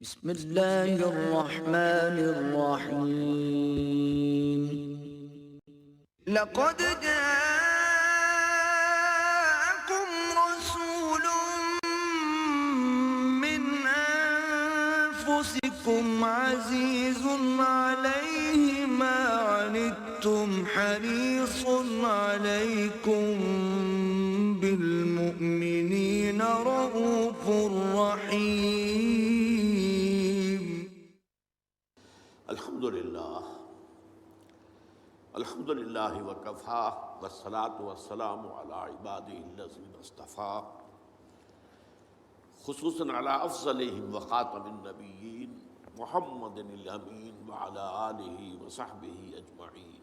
بسم الله الرحمن الرحيم. لقد جاءكم رسول من أنفسكم عزيز عليه ما عنتم حريص عليكم بالمؤمنين رؤوف رحيم. الحمد للہ وکفا والصلاة والسلام علی عبادہ الذین اصطفیٰ خصوصاً علی افضلہم وخاتم النبیین محمد الامین وعلی آلہ وصحبہ اجمعین.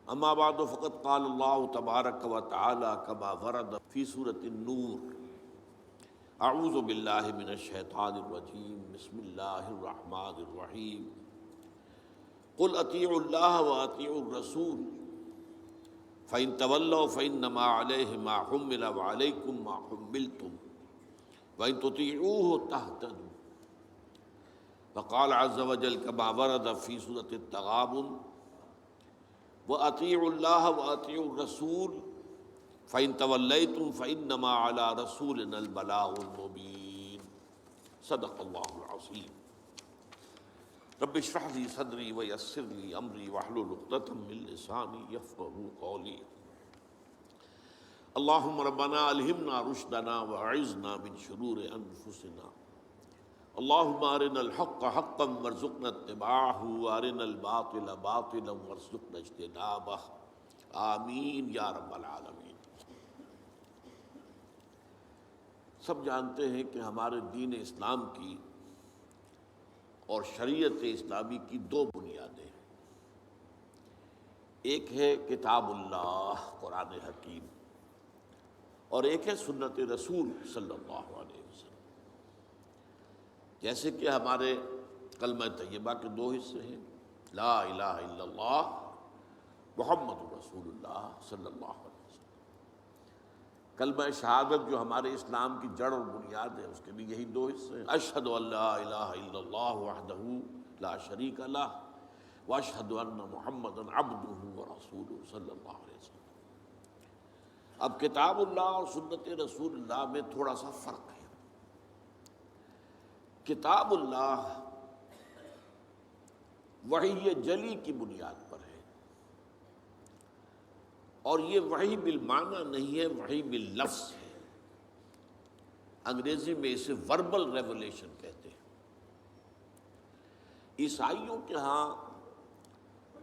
اما بعد فقد قال اللہ تبارک وتعالی کما ورد فی سورۃ النور: اعوذ باللہ من الشیطان الرجیم، بسم اللہ الرحمن الرحیم. قل اطیعوا اللہ واطیعوا الرسول فإن تولوا فإنما علیہ ما حمل وعلیکم ما حملتم وإن تطیعوہ تہتدوا. وقال عز وجل كما ورد في سورة التغابن: وأطيعوا الله وأطيعوا الرسول فإن توليتم فإنما على رسولنا البلاغ المبين. صدق الله العظيم. رب اشرح لي صدري ويسر لي أمري واحلل عقدة من لساني يفقهوا قولي. اللهم ربنا ألهمنا رشدنا وأعذنا من شرور أنفسنا. اللهم أرنا الحق حقا وارزقنا اتباعه وأرنا الباطل باطلا وارزقنا اجتنابه. آمین یا رب العالمین. سب جانتے ہیں کہ ہمارے دین اسلام کی اور شریعت اسلامی کی دو بنیادیں ہیں. ایک ہے کتاب اللہ قرآن حکیم، اور ایک ہے سنت رسول صلی اللہ علیہ وسلم. جیسے کہ ہمارے کلمہ طیبہ کے دو حصے ہیں: لا الہ الا اللہ محمد رسول اللہ صلی اللہ علیہ وسلم. کلمہ شہادت جو ہمارے اسلام کی جڑ اور بنیاد ہے، اس کے بھی یہی دو حصے ہیں: اشہد ان لا الہ الا اللہ وحدہ لا شریک لہ واشہد ان محمدا عبدہ ورسولہ صلی اللہ علیہ وسلم. اب کتاب اللہ اور سنت رسول اللہ میں تھوڑا سا فرق ہے. کتاب اللہ وحی جلی کی بنیاد پر ہے، اور یہ وحی بالمعنی نہیں ہے، وحی باللفظ ہے. انگریزی میں اسے وربل ریولیشن کہتے ہیں. عیسائیوں کے ہاں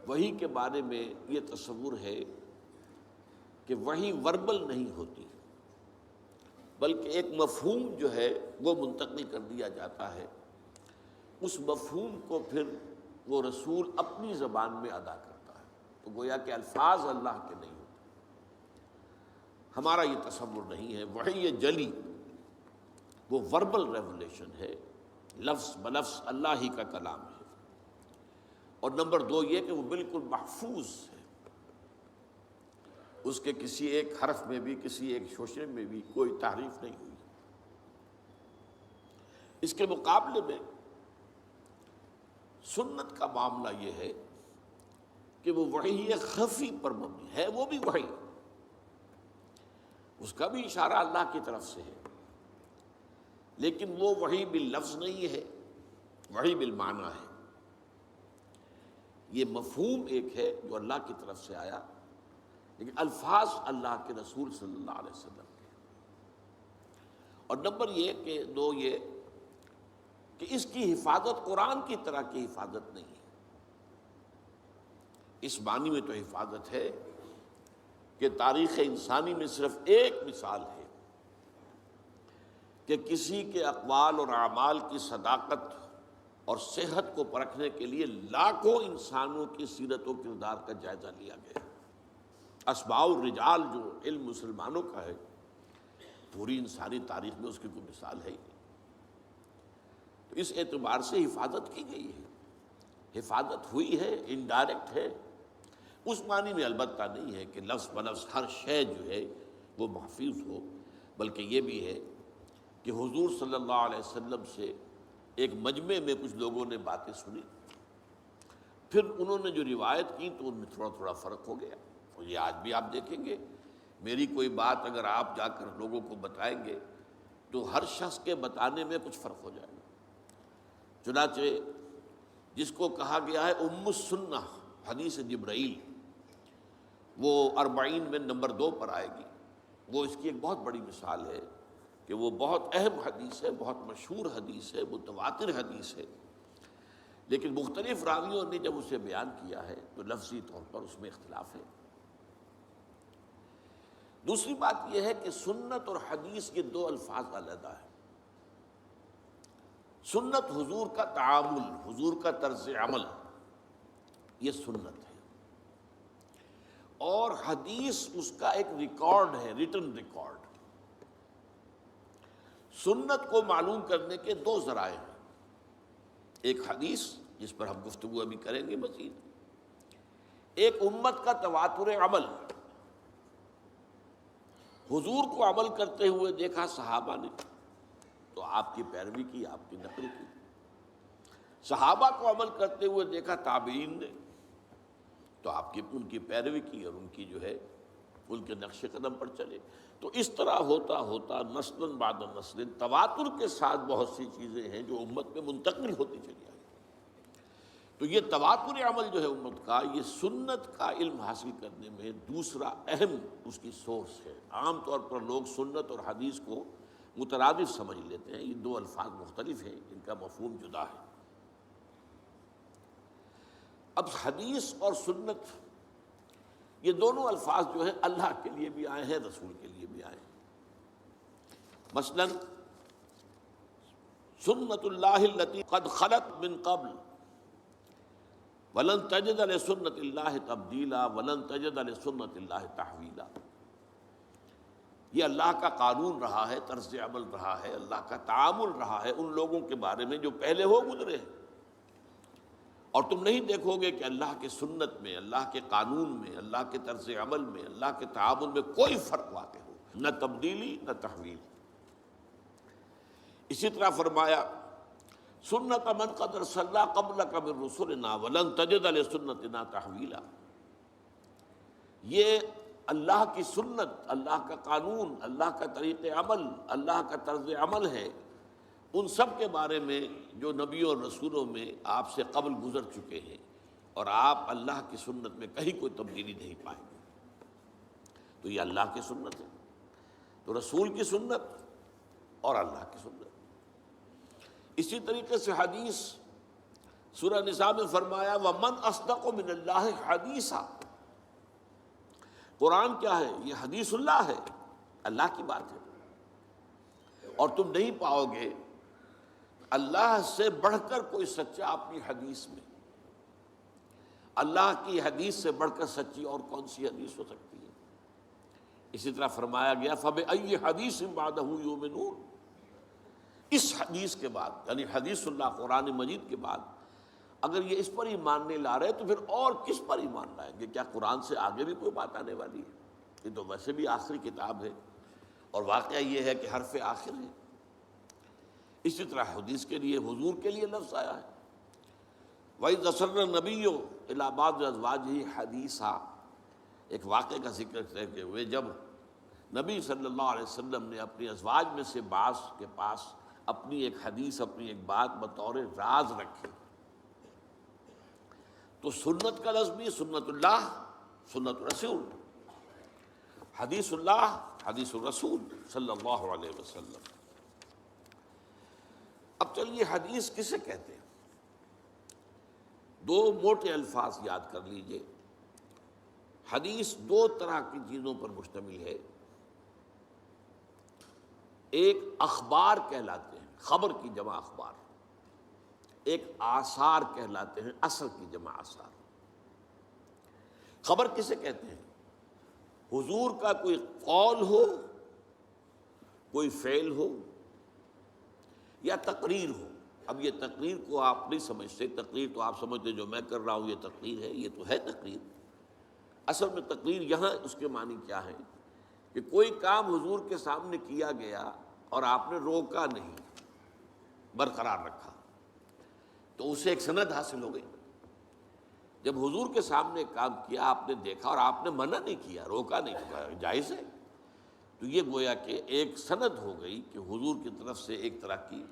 وحی کے بارے میں یہ تصور ہے کہ وحی وربل نہیں ہوتی، بلکہ ایک مفہوم جو ہے وہ منتقل کر دیا جاتا ہے. اس مفہوم کو پھر وہ رسول اپنی زبان میں ادا کرتا ہے. تو گویا کہ الفاظ اللہ کے نہیں ہوتے. ہمارا یہ تصور نہیں ہے. وحی جلی وہ وربل ریولیشن ہے، لفظ بلفظ اللہ ہی کا کلام ہے. اور نمبر دو یہ کہ وہ بالکل محفوظ ہے، اس کے کسی ایک حرف میں بھی کسی ایک شوشے میں بھی کوئی تحریف نہیں ہوئی. اس کے مقابلے میں سنت کا معاملہ یہ ہے کہ وہ وحی خفی پر مبنی ہے. وہ بھی وحی، اس کا بھی اشارہ اللہ کی طرف سے ہے، لیکن وہ وحی باللفظ نہیں ہے، وحی بالمعنی ہے. یہ مفہوم ایک ہے جو اللہ کی طرف سے آیا، لیکن الفاظ اللہ کے رسول صلی اللہ علیہ وسلم کے. اور نمبر یہ کہ اس کی حفاظت قرآن کی طرح کی حفاظت نہیں ہے. اس معنی میں تو حفاظت ہے کہ تاریخ انسانی میں صرف ایک مثال ہے کہ کسی کے اقوال اور اعمال کی صداقت اور صحت کو پرکھنے کے لیے لاکھوں انسانوں کی سیرت و کردار کا جائزہ لیا گیا. اسماء الرجال جو علم مسلمانوں کا ہے، پوری انسانی تاریخ میں اس کی کوئی مثال ہے ہی نہیں. تو اس اعتبار سے حفاظت کی گئی ہے، حفاظت ہوئی ہے، انڈائریکٹ ہے. اس معنی میں البتہ نہیں ہے کہ لفظ بلفظ ہر شے جو ہے وہ محفوظ ہو، بلکہ یہ بھی ہے کہ حضور صلی اللہ علیہ وسلم سے ایک مجمع میں کچھ لوگوں نے باتیں سنی، پھر انہوں نے جو روایت کی تو ان میں تھوڑا تھوڑا فرق ہو گیا. اور یہ آج بھی آپ دیکھیں گے، میری کوئی بات اگر آپ جا کر لوگوں کو بتائیں گے تو ہر شخص کے بتانے میں کچھ فرق ہو جائے گا. چنانچہ جس کو کہا گیا ہے ام السنہ حدیث جبرائیل، وہ 40 میں نمبر 2 پر آئے گی. وہ اس کی ایک بہت بڑی مثال ہے کہ وہ بہت اہم حدیث ہے، بہت مشہور حدیث ہے، متواتر حدیث ہے، لیکن مختلف راویوں نے جب اسے بیان کیا ہے تو لفظی طور پر اس میں اختلاف ہے. دوسری بات یہ ہے کہ سنت اور حدیث یہ دو الفاظ علیحدہ ہیں. سنت حضور کا تعامل، حضور کا طرز عمل، یہ سنت ہے، اور حدیث اس کا ایک ریکارڈ ہے، ریٹن ریکارڈ. سنت کو معلوم کرنے کے دو ذرائع ہیں، ایک حدیث جس پر ہم گفتگو ابھی کریں گے مزید، ایک امت کا تواتر عمل. حضور کو عمل کرتے ہوئے دیکھا صحابہ نے تو آپ کی پیروی کی، آپ کی نقل کی. صحابہ کو عمل کرتے ہوئے دیکھا تابعین نے تو آپ کی ان کی پیروی کی اور ان کی جو ہے ان کے نقش قدم پر چلے. تو اس طرح ہوتا ہوتا نسل بعد نسل تواتر کے ساتھ بہت سی چیزیں ہیں جو امت میں منتقل ہوتی چلی آئی. تو یہ تواتر عمل جو ہے امت کا، یہ سنت کا علم حاصل کرنے میں دوسرا اہم اس کی سورس ہے. عام طور پر لوگ سنت اور حدیث کو مترادف سمجھ لیتے ہیں، یہ دو الفاظ مختلف ہیں، ان کا مفہوم جدا ہے. اب حدیث اور سنت یہ دونوں الفاظ جو ہیں اللہ کے لیے بھی آئے ہیں، رسول کے لیے بھی آئے ہیں. مثلا سنت اللہ التی قد خلت من قبل ولن تجد لسنت اللہ تبدیلا ولن تجد لسنت اللہ تحویلا. یہ اللہ کا قانون رہا ہے، طرز عمل رہا ہے، اللہ کا تعامل رہا ہے ان لوگوں کے بارے میں جو پہلے ہو گزرے ہیں. اور تم نہیں دیکھو گے کہ اللہ کے سنت میں، اللہ کے قانون میں، اللہ کے طرز عمل میں، اللہ کے تعامل میں کوئی فرق واقع ہو، نہ تبدیلی نہ تحویل. اسی طرح فرمایا سنت من قد ارسلنا قبلک من رسلنا ولن تجد لسنتنا تحویلا. یہ اللہ کی سنت، اللہ کا قانون، اللہ کا طریق عمل، اللہ کا طرز عمل ہے ان سب کے بارے میں جو نبیوں اور رسولوں میں آپ سے قبل گزر چکے ہیں، اور آپ اللہ کی سنت میں کہیں کوئی تبدیلی نہیں پائیں گے. تو یہ اللہ کی سنت ہے، تو رسول کی سنت اور اللہ کی سنت. اسی طریقے سے حدیث سورہ نساء میں فرمایا وَمَنْ أَصْدَقُ مِنَ اللَّهِ حَدِيثًا. قرآن کیا ہے؟ یہ حدیث اللہ ہے، اللہ کی بات ہے، اور تم نہیں پاؤ گے اللہ سے بڑھ کر کوئی سچا اپنی حدیث میں. اللہ کی حدیث سے بڑھ کر سچی اور کون سی حدیث ہو سکتی ہے؟ اسی طرح فرمایا گیا فَبِأَيِّ حَدِيثٍ بَعْدَهُ يُؤْمِنُونَ. اس حدیث کے بعد یعنی حدیث اللہ قرآن مجید کے بعد اگر یہ اس پر ایمان نہیں لا رہے تو پھر اور کس پر ایمان لائیں گے؟ کیا قرآن سے آگے بھی کوئی بات آنے والی ہے؟ یہ تو ویسے بھی آخری کتاب ہے، اور واقعہ یہ ہے کہ حرف آخر ہے. اسی طرح حدیث کے لیے، حضور کے لیے لفظ آیا ہے وَإِذْ أَسَرَّ النَّبِيُّ إِلَىٰ بَعْضِ أَزْوَاجِهِ حَدِيثًا. ایک واقعے کا ذکر کرتے ہوئے جب نبی صلی اللہ علیہ وسلم نے اپنی ازواج میں سے بعض کے پاس اپنی ایک حدیث، اپنی ایک بات بطور راز رکھی، تو سنت کا لفظ بھی سنت اللہ، سنت رسول، حدیث اللہ، حدیث الرسول صلی اللہ علیہ وسلم. اب چلیے حدیث کسے کہتے ہیں؟ دو موٹے الفاظ یاد کر لیجئے. حدیث دو طرح کی چیزوں پر مشتمل ہے. ایک اخبار کہلاتے ہیں، خبر کی جمع اخبار. ایک آثار کہلاتے ہیں، اثر کی جمع آثار. خبر کسے کہتے ہیں؟ حضور کا کوئی قول ہو، کوئی فعل ہو یا تقریر ہو. اب یہ تقریر کو آپ نہیں سمجھتے، تقریر تو آپ سمجھتے جو میں کر رہا ہوں یہ تقریر ہے، یہ تو ہے تقریر. اصل میں تقریر یہاں اس کے معنی کیا ہے کہ کوئی کام حضور کے سامنے کیا گیا اور آپ نے روکا نہیں، برقرار رکھا، تو اسے ایک سند حاصل ہو گئی۔ جب حضور کے سامنے کام کیا، آپ نے دیکھا اور آپ نے منع نہیں کیا، روکا نہیں، کہا جائز ہے، تو یہ گویا کہ ایک سند ہو گئی کہ حضور کی طرف سے ایک طرح کی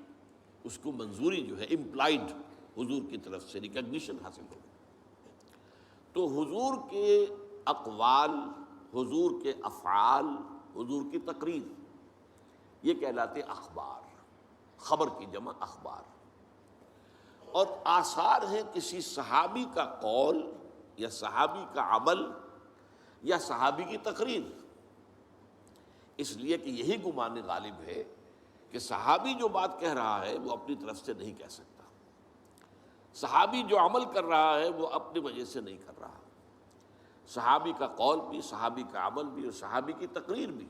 اس کو منظوری جو ہے امپلائڈ، حضور کی طرف سے ریکگنیشن حاصل ہو گئی۔ تو حضور کے اقوال، حضور کے افعال، حضور کی تقریر، یہ کہلاتے اخبار، خبر کی جمع اخبار۔ اور آثار ہیں کسی صحابی کا قول یا صحابی کا عمل یا صحابی کی تقریر، اس لیے کہ یہی گمان غالب ہے کہ صحابی جو بات کہہ رہا ہے وہ اپنی طرف سے نہیں کہہ سکتا، صحابی جو عمل کر رہا ہے وہ اپنی وجہ سے نہیں کر رہا۔ صحابی کا قول بھی، صحابی کا عمل بھی اور صحابی کی تقریر بھی،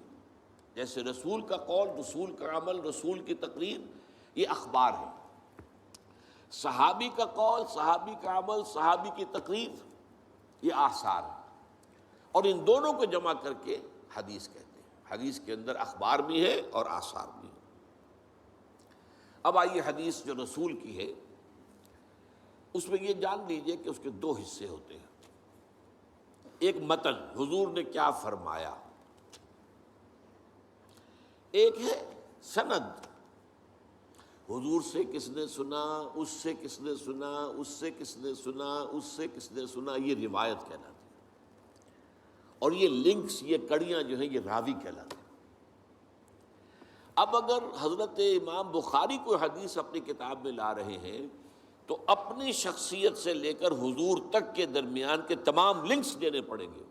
جیسے رسول کا قول، رسول کا عمل، رسول کی تقریر، یہ اخبار ہے۔ صحابی کا قول، صحابی کا عمل، صحابی کی تقریر، یہ آثار ہے، اور ان دونوں کو جمع کر کے حدیث کہتے ہیں۔ حدیث کے اندر اخبار بھی ہے اور آثار بھی ہے۔ اب آئیے حدیث جو رسول کی ہے اس میں یہ جان لیجئے کہ اس کے دو حصے ہوتے ہیں۔ ایک متن، حضور نے کیا فرمایا، ایک ہے سند، حضور سے کس نے سنا، اس سے کس نے سنا، اس سے کس نے سنا، اس سے کس نے سنا، یہ روایت کہلاتی ہے۔ اور یہ لنکس، یہ کڑیاں جو ہیں، یہ راوی کہلاتے ہیں۔ اب اگر حضرت امام بخاری کوئی حدیث اپنی کتاب میں لا رہے ہیں تو اپنی شخصیت سے لے کر حضور تک کے درمیان کے تمام لنکس دینے پڑیں گے،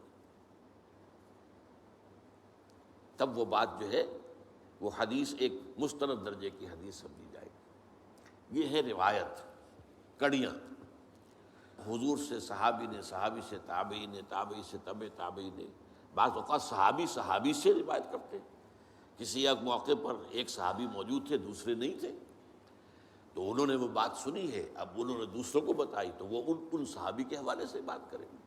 تب وہ بات جو ہے وہ حدیث ایک مستند درجے کی حدیث سمجھی جائے گی۔ یہ ہے روایت، کڑیاں، حضور سے صحابی نے، صحابی سے تابعی نے، تابعی سے تبع تابعی نے، بعض اوقات صحابی صحابی سے روایت کرتے ہیں۔ کسی ایک موقع پر ایک صحابی موجود تھے، دوسرے نہیں تھے، تو انہوں نے وہ بات سنی ہے، اب انہوں نے دوسروں کو بتائی تو وہ ان صحابی کے حوالے سے بات کریں گے۔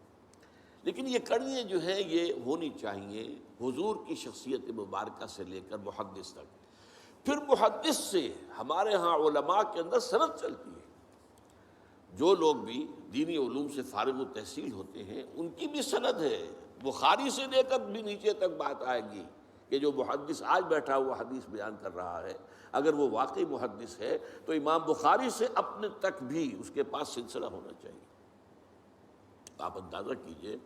لیکن یہ کڑیاں جو ہیں یہ ہونی چاہیے حضور کی شخصیت مبارکہ سے لے کر محدث تک۔ پھر محدث سے ہمارے ہاں علماء کے اندر سند چلتی ہے، جو لوگ بھی دینی علوم سے فارغ التحصیل ہوتے ہیں ان کی بھی سند ہے، بخاری سے لے کر بھی نیچے تک بات آئے گی کہ جو محدث آج بیٹھا ہوا حدیث بیان کر رہا ہے، اگر وہ واقعی محدث ہے تو امام بخاری سے اپنے تک بھی اس کے پاس سلسلہ ہونا چاہیے۔ آپ اندازہ کیجئے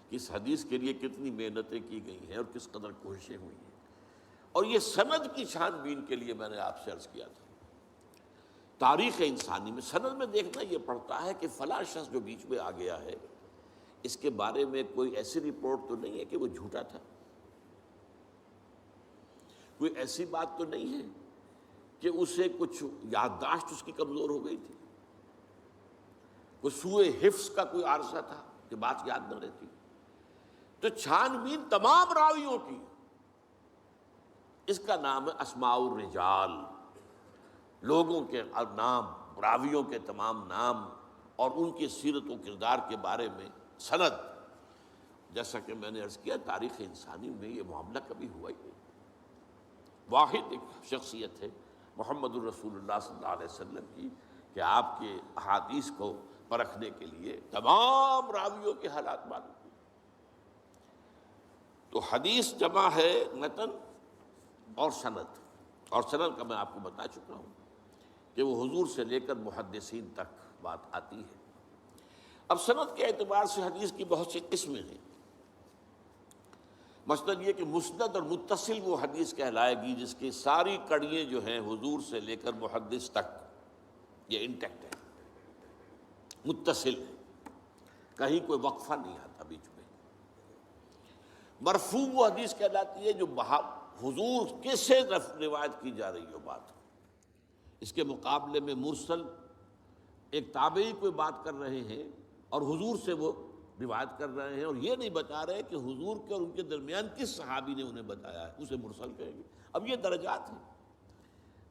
کہ اس حدیث کے لیے کتنی محنتیں کی گئی ہیں اور کس قدر کوششیں ہوئی ہیں، اور یہ سند کی چھان بین کے لیے میں نے آپ سے عرض کیا تھا۔ تاریخ انسانی میں سند میں دیکھنا یہ پڑتا ہے کہ فلاں شخص جو بیچ میں آ گیا ہے اس کے بارے میں کوئی ایسی رپورٹ تو نہیں ہے کہ وہ جھوٹا تھا، کوئی ایسی بات تو نہیں ہے کہ اسے کچھ یادداشت اس کی کمزور ہو گئی تھی، کوئی سوء حفظ کا کوئی عارضہ تھا کہ بات یاد نہ رہتی۔ تو چھان بین تمام راویوں کی، اس کا نام ہے اسماء الرجال، لوگوں کے نام، راویوں کے تمام نام اور ان کی سیرت و کردار کے بارے میں سند۔ جیسا کہ میں نے عرض کیا تاریخ انسانی میں یہ معاملہ کبھی ہوا ہی نہیں۔ واحد ایک شخصیت ہے محمد الرسول اللہ صلی اللہ علیہ وسلم کی کہ آپ کے احادیث کو پرکھنے کے لیے تمام راویوں کے حالات معلوم۔ تو حدیث جمع ہے متن اور سند، اور سند کا میں آپ کو بتا چکا ہوں کہ وہ حضور سے لے کر محدثین تک بات آتی ہے۔ اب سند کے اعتبار سے حدیث کی بہت سی قسمیں ہیں۔ مثلاً یہ کہ مسند اور متصل وہ حدیث کہلائے گی جس کی ساری کڑیاں جو ہیں حضور سے لے کر محدث تک یہ انٹیکٹ ہے، متصل ہے، کہیں کوئی وقفہ نہیں آتا بیچ میں۔ مرفوع وہ حدیث کہلاتی ہے جو حضور کے سے روایت کی جا رہی ہو بات۔ اس کے مقابلے میں مرسل ایک تابعی کوئی بات کر رہے ہیں اور حضور سے وہ روایت کر رہے ہیں اور یہ نہیں بتا رہے کہ حضور کے اور ان کے درمیان کس صحابی نے انہیں بتایا ہے، اسے مرسل کہیں گے۔ اب یہ درجات ہیں،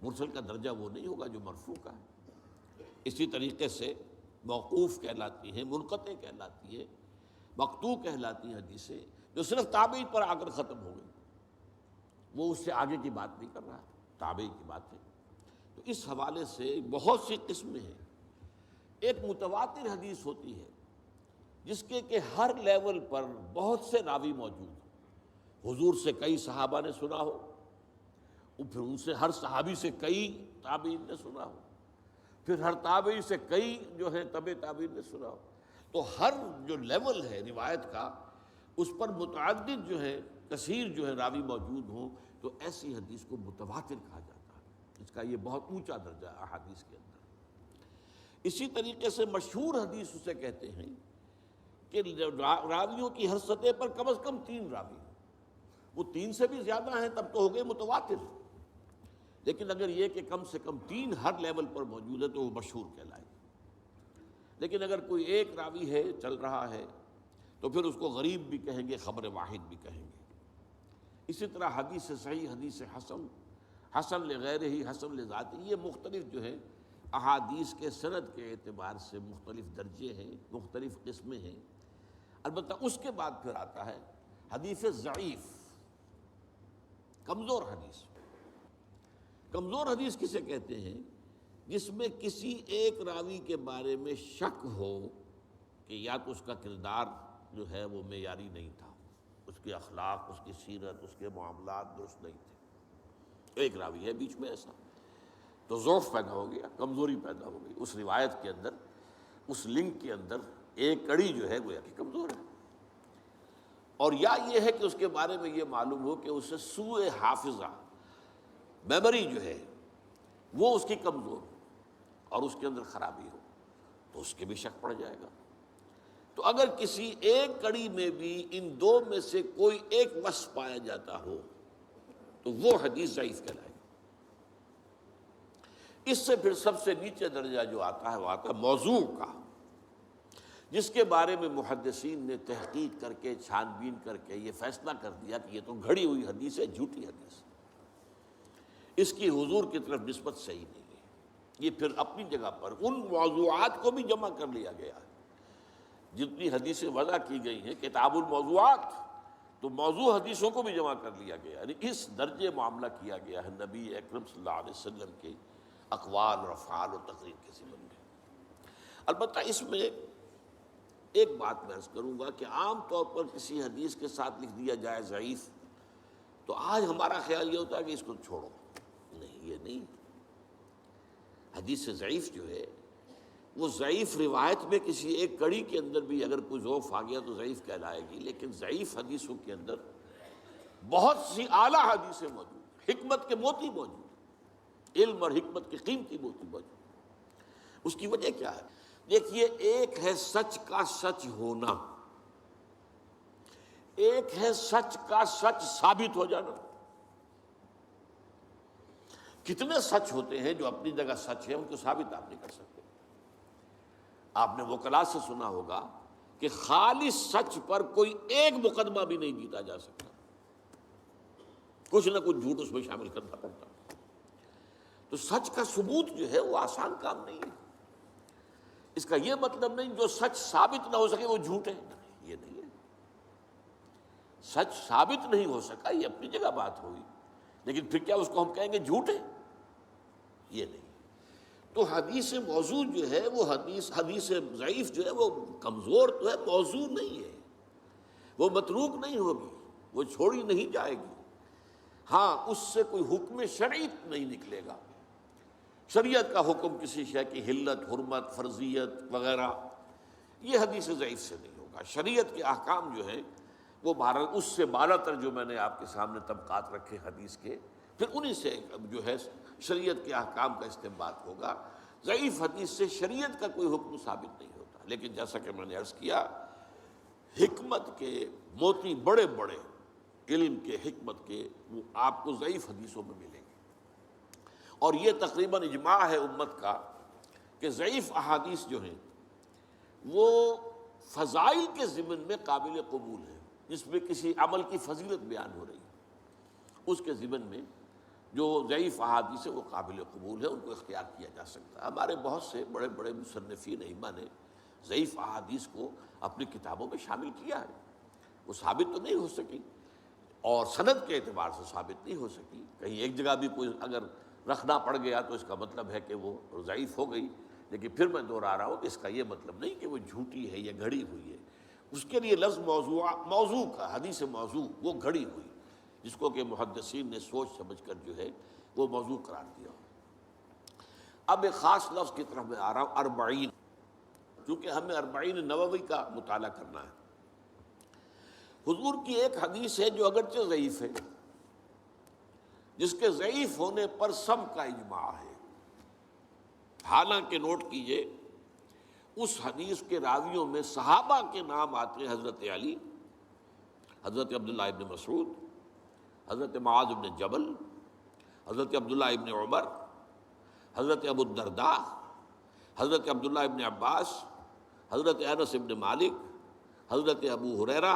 مرسل کا درجہ وہ نہیں ہوگا جو مرفوع کا ہے۔ اسی طریقے سے موقوف کہلاتی ہیں، منقطع کہلاتی ہے، مقطوع کہلاتی ہیں حدیثیں جو صرف تابعی پر آ کر ختم ہو گئی، وہ اس سے آگے کی بات نہیں کر رہا۔ تابعی کی بات ہے۔ تو اس حوالے سے بہت سی قسمیں ہیں۔ ایک متواتر حدیث ہوتی ہے جس کے کہ ہر لیول پر بہت سے راوی موجود ہوں، حضور سے کئی صحابہ نے سنا ہو، پھر ان سے ہر صحابی سے کئی تابعین نے سنا ہو، پھر ہر تابعی سے کئی جو ہے تبع تابعین نے سنا ہو، تو ہر جو لیول ہے روایت کا اس پر متعدد جو ہے کثیر جو ہے راوی موجود ہوں، تو ایسی حدیث کو متواتر کہا جاتا ہے۔ اس کا یہ بہت اونچا درجہ ہے احادیث کے اندر۔ اسی طریقے سے مشہور حدیث اسے کہتے ہیں کہ راویوں کی ہر سطح پر کم از کم 3 راوی ہوں، وہ 3 سے بھی زیادہ ہیں تب تو ہو گئے متواتر، لیکن اگر یہ کہ کم سے کم 3 ہر لیول پر موجود ہے تو وہ مشہور کہلائے گی۔ لیکن اگر کوئی ایک راوی ہے چل رہا ہے تو پھر اس کو غریب بھی کہیں گے، خبر واحد بھی کہیں گے۔ اسی طرح حدیث صحیح، حدیث حسن، حسن لغیرہ ہی، حسن لذاتہ، یہ مختلف جو ہے احادیث کے سند کے اعتبار سے مختلف درجے ہیں، مختلف قسمیں ہیں۔ البتہ اس کے بعد پھر آتا ہے حدیث ضعیف، کمزور حدیث۔ کمزور حدیث کسے کہتے ہیں؟ جس میں کسی ایک راوی کے بارے میں شک ہو کہ یا تو اس کا کردار جو ہے وہ معیاری نہیں تھا، اس کے اخلاق، اس کی سیرت، اس کے معاملات درست نہیں تھے، ایک راوی ہے بیچ میں ایسا، تو ضعف پیدا ہو گیا، کمزوری پیدا ہو گئی اس روایت کے اندر، اس لنک کے اندر ایک کڑی جو ہے گویا کہ کمزور ہے۔ اور یا یہ ہے کہ اس کے بارے میں یہ معلوم ہو کہ اسے سوء حافظہ، میموری جو ہے وہ اس کی کمزور ہو اور اس کے اندر خرابی ہو، تو اس کے بھی شک پڑ جائے گا۔ تو اگر کسی ایک کڑی میں بھی ان 2 میں سے کوئی ایک وصف پایا جاتا ہو تو وہ حدیث ضعیف کہلائے گی۔ اس سے پھر سب سے نیچے درجہ جو آتا ہے وہ آتا ہے موضوع کا، جس کے بارے میں محدثین نے تحقیق کر کے، چھان بین کر کے یہ فیصلہ کر دیا کہ یہ تو گھڑی ہوئی حدیث ہے، جھوٹی حدیث، اس کی حضور کی طرف نسبت صحیح نہیں ہے۔ یہ پھر اپنی جگہ پر ان موضوعات کو بھی جمع کر لیا گیا ہے، جتنی حدیثیں وضع کی گئی ہیں کتاب الموضوعات، تو موضوع حدیثوں کو بھی جمع کر لیا گیا، یعنی اس درجے معاملہ کیا گیا ہے نبی اکرم صلی اللہ علیہ وسلم کے اقوال اور افعال و تقریر کے ضمن میں۔ البتہ اس میں ایک بات میں عرض کروں گا کہ عام طور پر کسی حدیث کے ساتھ لکھ دیا جائے ضعیف، تو آج ہمارا خیال یہ ہوتا ہے کہ اس کو چھوڑو، نہیں، یہ نہیں۔ حدیث ضعیف جو ہے وہ ضعیف روایت میں کسی ایک کڑی کے اندر بھی اگر کوئی ضعف آ گیا تو ضعیف کہلائے گی، لیکن ضعیف حدیثوں کے اندر بہت سی اعلیٰ حدیثیں موجود، حکمت کے موتی موجود، علم اور حکمت کے قیمتی موتی موجود۔ اس کی وجہ کیا ہے؟ دیکھیے، ایک ہے سچ کا سچ ہونا، ایک ہے سچ کا سچ ثابت ہو جانا۔ کتنے سچ ہوتے ہیں جو اپنی جگہ سچ ہے، ان کو ثابت آپ نہیں کر سکتے۔ آپ نے وکلاء سے سنا ہوگا کہ خالص سچ پر کوئی ایک مقدمہ بھی نہیں جیتا جا سکتا، کچھ نہ کچھ جھوٹ اس میں شامل کرنا پڑتا۔ تو سچ کا ثبوت جو ہے وہ آسان کام نہیں ہے۔ اس کا یہ مطلب نہیں جو سچ ثابت نہ ہو سکے وہ جھوٹ ہے، یہ نہیں ہے۔ سچ ثابت نہیں ہو سکا، یہ اپنی جگہ بات ہوئی، لیکن پھر کیا اس کو ہم کہیں گے جھوٹ ہے؟ یہ نہیں۔ تو حدیث موضوع جو ہے وہ حدیث ضعیف جو ہے وہ کمزور تو ہے، موضوع نہیں ہے، وہ متروک نہیں ہوگی، وہ چھوڑی نہیں جائے گی۔ ہاں، اس سے کوئی حکم شرعی نہیں نکلے گا، شریعت کا حکم کسی شے کی حلت، حرمت، فرضیت وغیرہ، یہ حدیث ضعیف سے نہیں ہوگا۔ شریعت کے احکام جو ہیں وہ اس سے بالا تر جو میں نے آپ کے سامنے طبقات رکھے حدیث کے، پھر انہی سے جو ہے شریعت کے احکام کا استنباط ہوگا۔ ضعیف حدیث سے شریعت کا کوئی حکم ثابت نہیں ہوتا، لیکن جیسا کہ میں نے عرض کیا، حکمت کے موتی بڑے بڑے، علم کے، حکمت کے، وہ آپ کو ضعیف حدیثوں میں ملیں گے۔ اور یہ تقریباً اجماع ہے امت کا کہ ضعیف احادیث جو ہیں وہ فضائل کے ضمن میں قابل قبول ہیں، جس میں کسی عمل کی فضیلت بیان ہو رہی ہے، اس کے ضمن میں جو ضعیف احادیث ہیں وہ قابل قبول ہے، ان کو اختیار کیا جا سکتا ہے۔ ہمارے بہت سے بڑے بڑے مصنفین ائمہ نے ضعیف احادیث کو اپنی کتابوں میں شامل کیا ہے، وہ ثابت تو نہیں ہو سکی، اور سند کے اعتبار سے ثابت نہیں ہو سکی. کہیں ایک جگہ بھی کوئی اگر رکھنا پڑ گیا تو اس کا مطلب ہے کہ وہ ضعیف ہو گئی. لیکن پھر میں دوہرا رہا ہوں کہ اس کا یہ مطلب نہیں کہ وہ جھوٹی ہے یا گھڑی ہوئی ہے. اس کے لیے لفظ موضوع کا، حدیث موضوع، وہ گھڑی ہوئی جس کو کہ محدثین نے سوچ سمجھ کر جو ہے وہ موضوع قرار دیا. اب ایک خاص لفظ کی طرف میں آ رہا ہوں، اربعین. چونکہ ہمیں اربعین نووی کا مطالعہ کرنا ہے. حضور کی ایک حدیث ہے جو اگرچہ ضعیف ہے، جس کے ضعیف ہونے پر سب کا اجماع ہے. حالانکہ نوٹ کیجئے اس حدیث کے راویوں میں صحابہ کے نام آتے ہیں: حضرت علی، حضرت عبداللہ ابن مسعود، حضرت معاذ ابن جبل، حضرت عبداللہ ابن عمر، حضرت ابو الدرداء، حضرت عبداللہ ابن عباس، حضرت انس ابن مالک، حضرت ابو ہریرہ،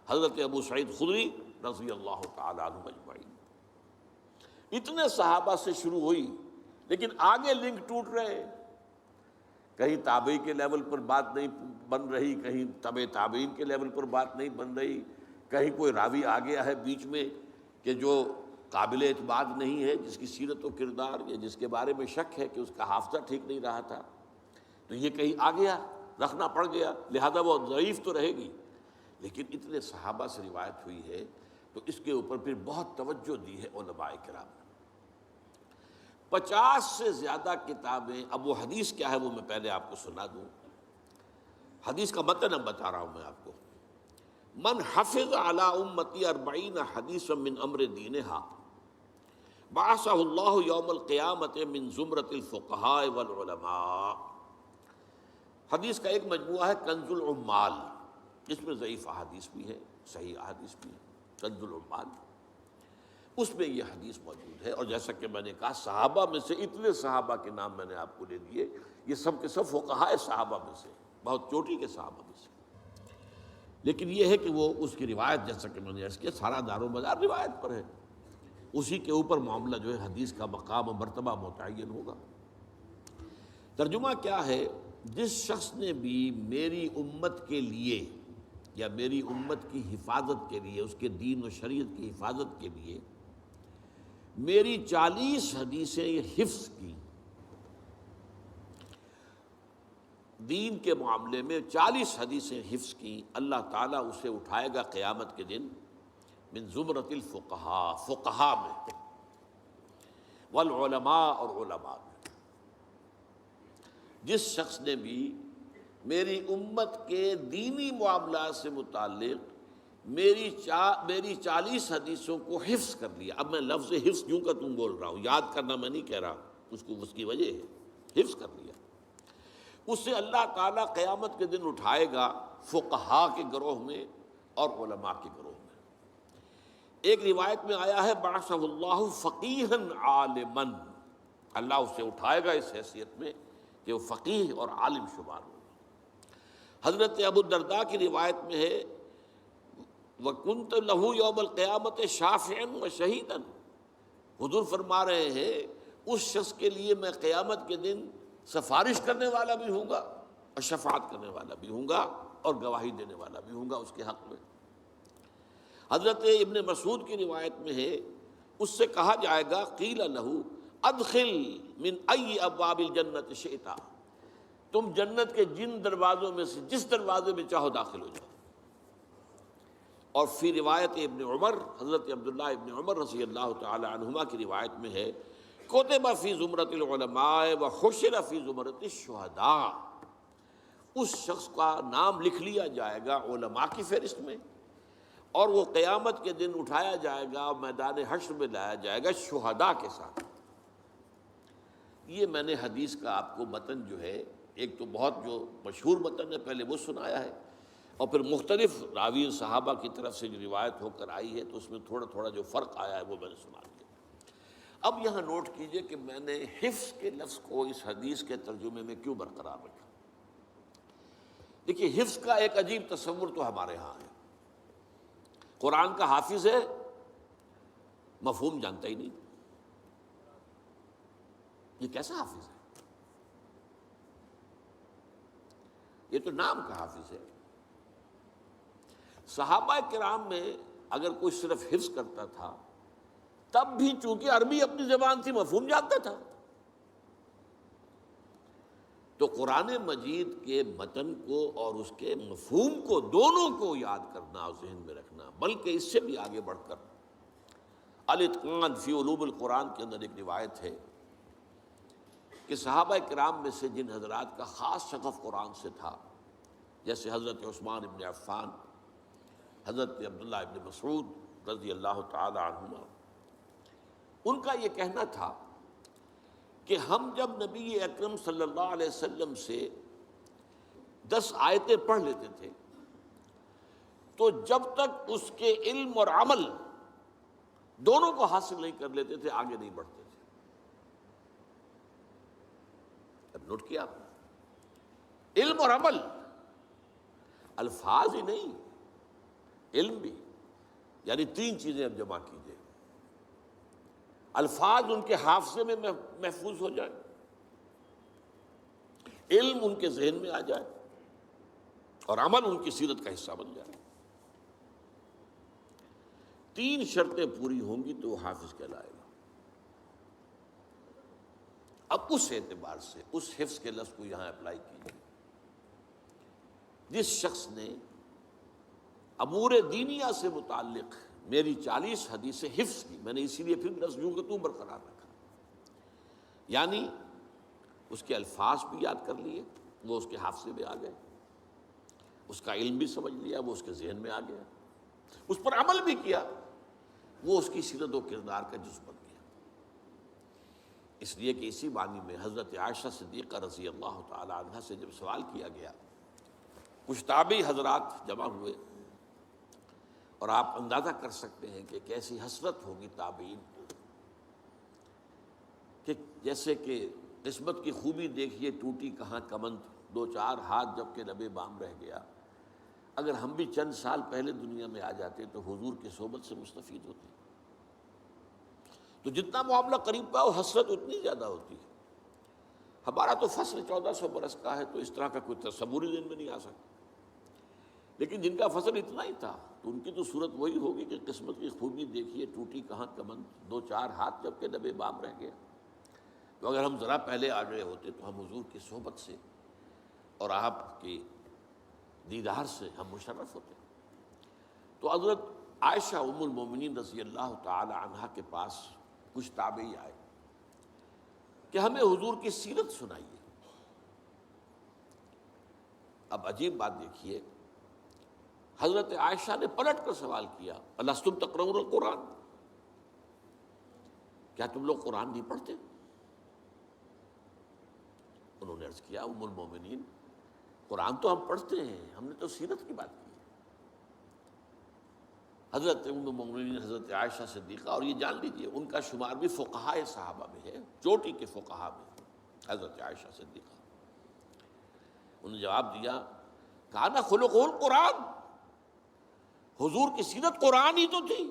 حضرت ابو سعید خدری رضی اللہ تعالی عنہم اجمعین. اتنے صحابہ سے شروع ہوئی، لیکن آگے لنک ٹوٹ رہے ہیں. کہیں تابعی کے لیول پر بات نہیں بن رہی، کہیں تبع تابعین کے لیول پر بات نہیں بن رہی، کہیں کوئی راوی آ گیا ہے بیچ میں کہ جو قابل اعتماد نہیں ہے، جس کی سیرت و کردار یا جس کے بارے میں شک ہے کہ اس کا حافظہ ٹھیک نہیں رہا تھا، تو یہ کہیں آ گیا، رکھنا پڑ گیا، لہذا وہ ضعیف تو رہے گی. لیکن اتنے صحابہ سے روایت ہوئی ہے تو اس کے اوپر پھر بہت توجہ دی ہے علماء کرام نے. 50 سے زیادہ کتابیں. اب وہ حدیث کیا ہے وہ میں پہلے آپ کو سنا دوں. حدیث کا متن اب بتا رہا ہوں میں آپ کو. من حفظ علی امتی 40 حدیثا من امر دینہا بعثہ اللہ یوم القیامت من زمرۃ الفقہاء والعلماء. حدیث کا ایک مجموعہ ہے کنز العمال، جس میں ضعیف احادیث بھی ہیں، صحیح احادیث بھی ہیں. کنز العمال، اس میں یہ حدیث موجود ہے. اور جیسا کہ میں نے کہا صحابہ میں سے اتنے صحابہ کے نام میں نے آپ کو دے دیے، یہ سب کے سب فقہاء صحابہ میں سے، بہت چوٹی کے صحابہ میں سے. لیکن یہ ہے کہ وہ اس کی روایت، جیسا کہ میں نے عرض کیا، سارا دار و مدار روایت پر ہے. اسی کے اوپر معاملہ جو ہے حدیث کا مقام و مرتبہ متعین ہوگا. ترجمہ کیا ہے؟ جس شخص نے بھی میری امت کے لیے یا میری امت کی حفاظت کے لیے، اس کے دین و شریعت کی حفاظت کے لیے میری 40 حدیثیں یہ حفظ کی، دین کے معاملے میں 40 حدیثیں حفظ کی، اللہ تعالیٰ اسے اٹھائے گا قیامت کے دن من زمرۃ الفقہاء، فقہاء میں، والعلماء، اور علماء میں. جس شخص نے بھی میری امت کے دینی معاملات سے متعلق میری 40 حدیثوں کو حفظ کر لیا. اب میں لفظ حفظ کیوں کا تم بول رہا ہوں، یاد کرنا میں نہیں کہہ رہا، اس کی وجہ ہے حفظ کر لیا. اس سے اللہ تعالیٰ قیامت کے دن اٹھائے گا فقہاء کے گروہ میں اور علماء کے گروہ میں. ایک روایت میں آیا ہے بعثہ اللہ فقیہا عالما، اللہ اسے اٹھائے گا اس حیثیت میں کہ وہ فقیہ اور عالم شمار ہو. حضرت ابو الدرداء کی روایت میں ہے وَكُنْتَ لَهُ يَوْمَ الْقِيَامَةِ شَافِعًا وَشَهِيدًا. حضور فرما رہے ہیں اس شخص کے لیے میں قیامت کے دن سفارش کرنے والا بھی ہوں گا اور شفاعت کرنے والا بھی ہوں گا اور گواہی دینے والا بھی ہوں گا اس کے حق میں. حضرت ابن مسعود کی روایت میں ہے اس سے کہا جائے گا قیل لہ ادخل من ای ابواب الجنت شئت، تم جنت کے جن دروازوں میں سے جس دروازے میں چاہو داخل ہو جاؤ. اور فی روایت ابن عمر، حضرت عبداللہ ابن عمر رضی اللہ تعالی عنہما کی روایت میں ہے کتب فی زمرۃ العلماء وحشر فی زمرۃ الشہداء، اس شخص کا نام لکھ لیا جائے گا علماء کی فہرست میں، اور وہ قیامت کے دن اٹھایا جائے گا، میدان حشر میں لایا جائے گا شہداء کے ساتھ. یہ میں نے حدیث کا آپ کو متن جو ہے، ایک تو بہت جو مشہور متن ہے پہلے وہ سنایا ہے، اور پھر مختلف راوی صحابہ کی طرف سے جو روایت ہو کر آئی ہے تو اس میں تھوڑا تھوڑا جو فرق آیا ہے وہ میں نے سنا دیا. اب یہاں نوٹ کیجئے کہ میں نے حفظ کے لفظ کو اس حدیث کے ترجمے میں کیوں برقرار رکھا. دیکھیے حفظ کا ایک عجیب تصور تو ہمارے ہاں ہے. قرآن کا حافظ ہے، مفہوم جانتا ہی نہیں، یہ کیسا حافظ ہے؟ یہ تو نام کا حافظ ہے. صحابہ کرام میں اگر کوئی صرف حفظ کرتا تھا تب بھی چونکہ عربی اپنی زبان تھی مفہوم جانتا تھا. تو قرآن مجید کے متن کو اور اس کے مفہوم کو دونوں کو یاد کرنا اور ذہن میں رکھنا، بلکہ اس سے بھی آگے بڑھ کر الاتقان فی علوم القرآن کے اندر ایک روایت ہے کہ صحابہ کرام میں سے جن حضرات کا خاص شغف قرآن سے تھا، جیسے حضرت عثمان ابن عفان، حضرت عبداللہ ابن مسعود رضی اللہ تعالی عنہما، ان کا یہ کہنا تھا کہ ہم جب نبی اکرم صلی اللہ علیہ وسلم سے 10 آیتیں پڑھ لیتے تھے تو جب تک اس کے علم اور عمل دونوں کو حاصل نہیں کر لیتے تھے آگے نہیں بڑھتے تھے. اب نوٹ کیا آپ نے؟ علم اور عمل، الفاظ ہی نہیں، علم بھی، یعنی 3 چیزیں اب جمع کیجئے. الفاظ ان کے حافظے میں محفوظ ہو جائے، علم ان کے ذہن میں آ جائے، اور عمل ان کی سیرت کا حصہ بن جائے. 3 شرطیں پوری ہوں گی تو وہ حافظ کہلائے گا. اب اس اعتبار سے اس حفظ کے لفظ کو یہاں اپلائی کیجیے. جس شخص نے امور دینیہ سے متعلق میری 40 حدیثیں حفظ کی، میں نے اسی لیے پھر نسجوں کو برقرار رکھا، یعنی اس کے الفاظ بھی یاد کر لیے، وہ اس کے حافظے میں آ گئے، اس کا علم بھی سمجھ لیا، وہ اس کے ذہن میں آ گیا، اس پر عمل بھی کیا، وہ اس کی سیرت و کردار کا جز بن گیا. اس لیے کہ اسی معنی میں حضرت عائشہ صدیقہ رضی اللہ تعالی عنہا سے جب سوال کیا گیا، کچھ تابعی حضرات جمع ہوئے، اور آپ اندازہ کر سکتے ہیں کہ کیسی حسرت ہوگی تابعین کو، کہ جیسے کہ قسمت کی خوبی دیکھیے ٹوٹی کہاں کمند، 2-4 ہاتھ جب کہ لبے بام رہ گیا. اگر ہم بھی چند سال پہلے دنیا میں آ جاتے تو حضور کی صحبت سے مستفید ہوتے. تو جتنا معاملہ قریب کا ہو حسرت اتنی زیادہ ہوتی ہے. ہمارا تو فصل 1400 برس کا ہے تو اس طرح کا کوئی تصور ہی دن میں نہیں آ سکتا، لیکن جن کا فصل اتنا ہی تھا تو ان کی تو صورت وہی ہوگی کہ قسمت کی خوبی دیکھیے ٹوٹی کہاں کمند، 2-4 ہاتھ جب کہ لبے بام رہ گیا. تو اگر ہم ذرا پہلے آ گئے ہوتے تو ہم حضور کی صحبت سے اور آپ کی دیدار سے ہم مشرف ہوتے. تو حضرت عائشہ ام المومنین رضی اللہ تعالی عنہا کے پاس کچھ تابعی آئے کہ ہمیں حضور کی سیرت سنائیے. اب عجیب بات دیکھیے، حضرت عائشہ نے پلٹ کر سوال کیا، الستم تقرؤون القرآن، کیا تم لوگ قرآن نہیں پڑھتے؟ انہوں نے عرض کیا، ام المومنین قرآن تو ہم پڑھتے ہیں، ہم نے تو سیرت کی بات کی. حضرت ام المومنین حضرت عائشہ صدیقہ، اور یہ جان لیجیے ان کا شمار بھی فقہائے صحابہ میں ہے، چوٹی کے فقہا میں حضرت عائشہ صدیقہ. انہوں نے جواب دیا، کان خلقہ القرآن، حضور کی سیرت قرآن ہی تو تھی.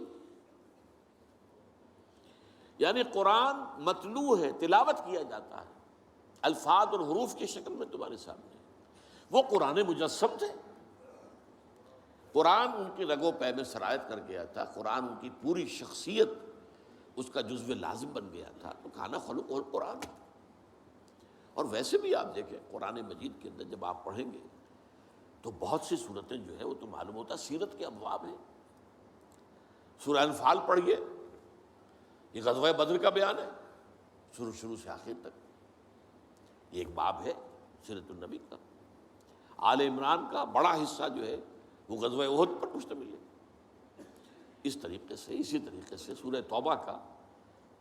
یعنی قرآن متلو ہے، تلاوت کیا جاتا ہے، الفاظ اور حروف کی شکل میں تمہارے سامنے. وہ قرآن مجسم تھے، قرآن ان کی رگ و پے میں سرایت کر گیا تھا، قرآن ان کی پوری شخصیت اس کا جزو لازم بن گیا تھا. تو کھانا خلق اور قرآن. اور ویسے بھی آپ دیکھیں قرآن مجید کے اندر جب آپ پڑھیں گے تو بہت سی صورتیں جو ہے وہ تو معلوم ہوتا سیرت کے ابواب ہیں. سورہ انفال پڑھیے، یہ غزوہ بدر کا بیان ہے شروع سے آخر تک. یہ ایک باب ہے سیرت النبی کا. آل عمران کا بڑا حصہ جو ہے وہ غزوہ احد پر مشتمل ہے. اسی طریقے سے سورہ توبہ کا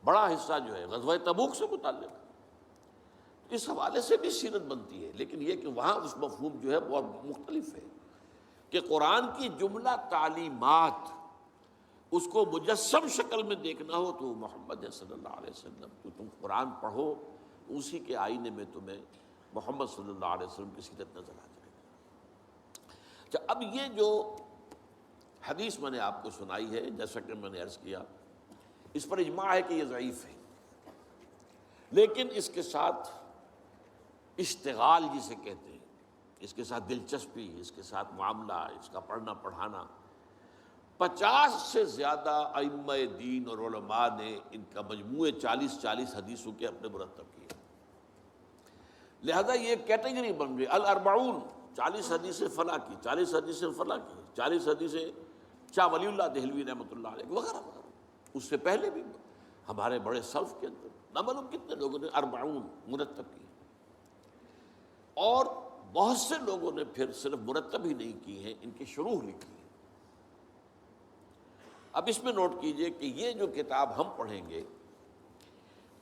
بڑا حصہ جو ہے غزوہ تبوک سے متعلق ہے. اس حوالے سے بھی سیرت بنتی ہے، لیکن یہ کہ وہاں اس مفہوم جو ہے بہت مختلف ہے کہ قرآن کی جملہ تعلیمات اس کو مجسم شکل میں دیکھنا ہو تو محمد صلی اللہ علیہ وسلم. تو تم قرآن پڑھو، اسی کے آئینے میں تمہیں محمد صلی اللہ علیہ وسلم کی سیرت نظر آ جائے گی. اچھا، اب یہ جو حدیث میں نے آپ کو سنائی ہے، جیسا کہ میں نے عرض کیا، اس پر اجماع ہے کہ یہ ضعیف ہے، لیکن اس کے ساتھ اشتغال جسے کہتے ہیں، اس کے ساتھ دلچسپی، اس کے ساتھ معاملہ، اس کا پڑھنا پڑھانا، 50 سے زیادہ ائمہ دین اور علماء نے ان کا مجموعے 40 حدیثوں کے اپنے مرتب کیے، لہذا یہ کیٹیگری بن گئی الاربعون، 40 حدیثیں فلاں کی، 40 حدیثیں فلاں کی، 40 حدیثیں شاہ ولی اللہ دہلوی رحمۃ اللہ علیہ وغیرہ وغیرہ۔ اس سے پہلے بھی ہمارے بڑے سلف کے اندر نہ معلوم کتنے لوگوں نے 40 مرتب کی، اور بہت سے لوگوں نے پھر صرف مرتب ہی نہیں کی ہیں، ان کی شروح لکھی ہے۔ اب اس میں نوٹ کیجئے کہ یہ جو کتاب ہم پڑھیں گے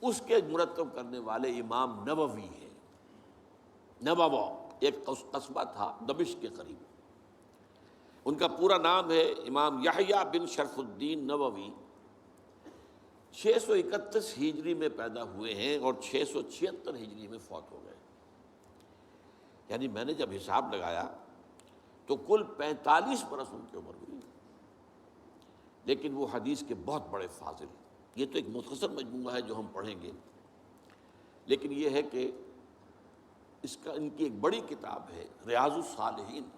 اس کے مرتب کرنے والے امام نووی ہیں۔ نووہ ایک قصبہ تھا دمشق کے قریب، ان کا پورا نام ہے امام یحییٰ بن شرف الدین نووی۔ 631 ہجری میں پیدا ہوئے ہیں اور 676 ہجری میں فوت ہو گئے، یعنی میں نے جب حساب لگایا تو کل 45 برس ان کی عمر ہوئی، لیکن وہ حدیث کے بہت بڑے فاضل۔ یہ تو ایک مختصر مجموعہ ہے جو ہم پڑھیں گے، لیکن یہ ہے کہ ان کی ایک بڑی کتاب ہے ریاض الصالحین،